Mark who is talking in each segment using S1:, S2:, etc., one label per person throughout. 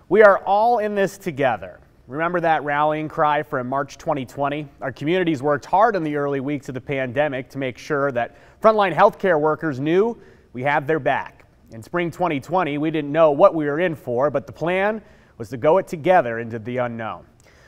S1: We are all in this together. Remember that rallying cry from March 2020? Our communities worked hard in the early weeks of the pandemic to make sure that frontline healthcare workers knew we had their back. In spring 2020, we didn't know what we were in for, but the plan was to go it together into the unknown.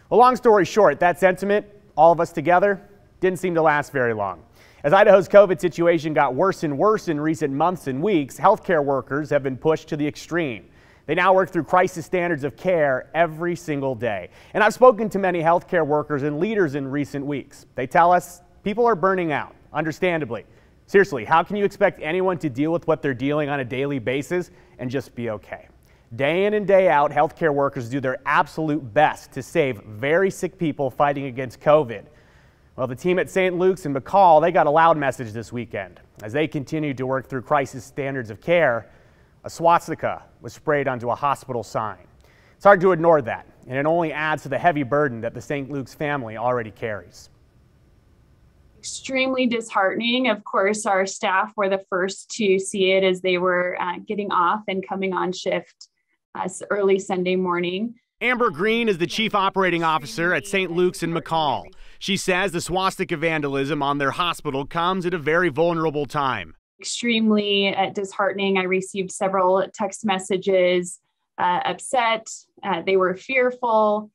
S1: Well, long story short, that sentiment, all of us together, didn't seem to last very long. As Idaho's COVID situation got worse and worse in recent months and weeks, healthcare workers have been pushed to the extreme. They now work through crisis standards of care every single day. And I've spoken to many healthcare workers and leaders in recent weeks. They tell us people are burning out, understandably. Seriously, how can you expect anyone to deal with what they're dealing on a daily basis and just be okay? Day in and day out, healthcare workers do their absolute best to save very sick people fighting against COVID. Well, the team at St. Luke's and McCall, they got a loud message this weekend. As they continued to work through crisis standards of care, a swastika was sprayed onto a hospital sign. It's hard to ignore that, and it only adds to the heavy burden that the St. Luke's family already carries.
S2: Extremely disheartening. Of course, our staff were the first to see it as they were getting off and coming on shift early Sunday morning.
S1: Amber Green is the chief operating officer at St. Luke's and McCall. She says the swastika vandalism on their hospital comes at a very vulnerable time.
S2: Extremely disheartening. I received several text messages, upset. They were fearful,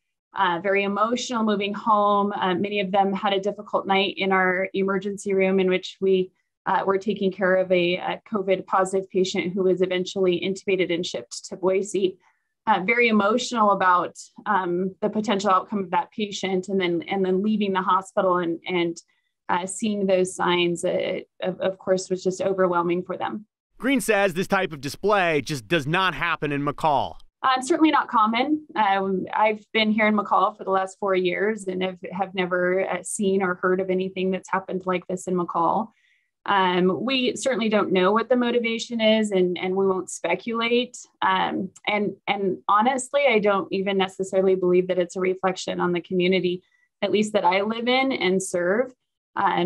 S2: very emotional moving home. Many of them had a difficult night in our emergency room in which we were taking care of a COVID positive patient who was eventually intubated and shipped to Boise. Very emotional about the potential outcome of that patient, and then leaving the hospital and seeing those signs, of course, was just overwhelming for them.
S1: Green says this type of display just does not happen in McCall.
S2: Certainly not common. I've been here in McCall for the last 4 years and have never seen or heard of anything that's happened like this in McCall. We certainly don't know what the motivation is, and we won't speculate. And honestly, I don't even necessarily believe that it's a reflection on the community, at least that I live in and serve.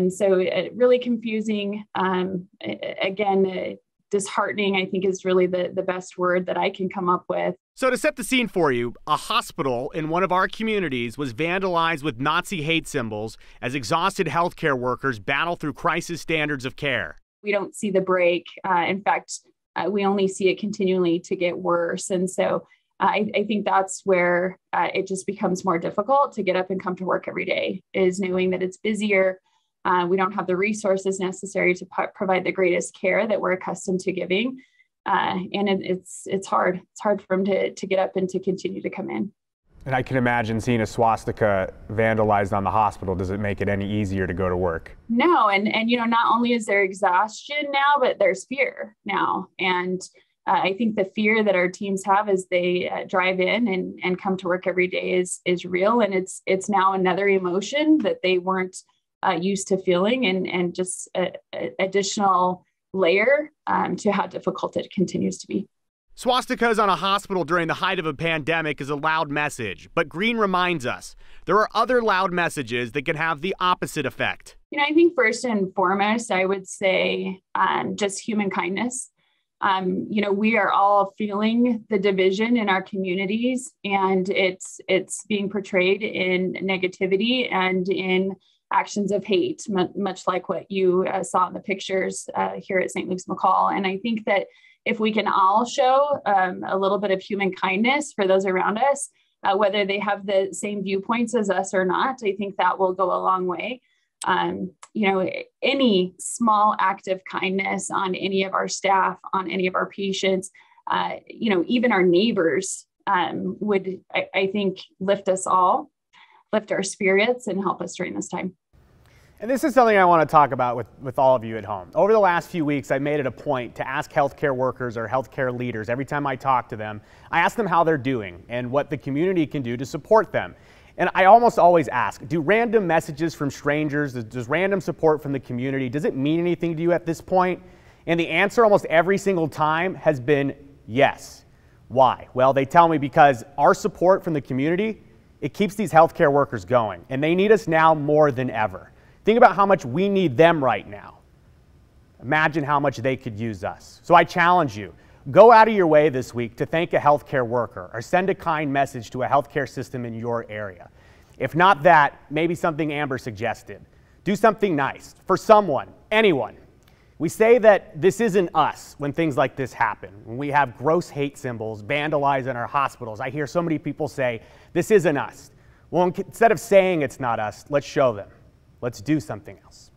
S2: So really confusing. Again, disheartening, I think, is really the best word that I can come up with.
S1: So to set the scene for you, a hospital in one of our communities was vandalized with Nazi hate symbols as exhausted healthcare workers battle through crisis standards of care.
S2: We don't see the break. In fact, we only see it continually to get worse. And so I think that's where it just becomes more difficult to get up and come to work every day, is knowing that it's busier. We don't have the resources necessary to provide the greatest care that we're accustomed to giving. And it's hard. It's hard for them to get up and to continue to come in.
S1: And I can imagine seeing a swastika vandalized on the hospital. Does it make it any easier to go to work?
S2: No. And not only is there exhaustion now, but there's fear now. And I think the fear that our teams have as they drive in and come to work every day is real. And it's now another emotion that they weren't used to feeling, and just additional layer to how difficult it continues to be.
S1: Swastikas on a hospital during the height of a pandemic is a loud message, but Green reminds us there are other loud messages that can have the opposite effect.
S2: I think first and foremost, I would say just human kindness. We are all feeling the division in our communities, and it's being portrayed in negativity and in actions of hate, much like what you saw in the pictures here at St. Luke's McCall. And I think that if we can all show a little bit of human kindness for those around us, whether they have the same viewpoints as us or not, I think that will go a long way. Any small act of kindness on any of our staff, on any of our patients, even our neighbors would, I think, lift us all, lift our spirits, and help us during this time.
S1: And this is something I want to talk about with all of you at home. Over the last few weeks, I made it a point to ask healthcare workers or healthcare leaders, every time I talk to them, I ask them how they're doing and what the community can do to support them. And I almost always ask, do random messages from strangers, does random support from the community, does it mean anything to you at this point? And the answer almost every single time has been yes. Why? Well, they tell me because our support from the community, it keeps these healthcare workers going, and they need us now more than ever. Think about how much we need them right now. Imagine how much they could use us. So I challenge you, Go out of your way this week to thank a healthcare worker or send a kind message to a healthcare system in your area. If not that, maybe something Amber suggested. Do something nice for someone, anyone. We say that this isn't us when things like this happen. When we have gross hate symbols vandalized in our hospitals, I hear so many people say, this isn't us. Well, instead of saying it's not us, let's show them. Let's do something else.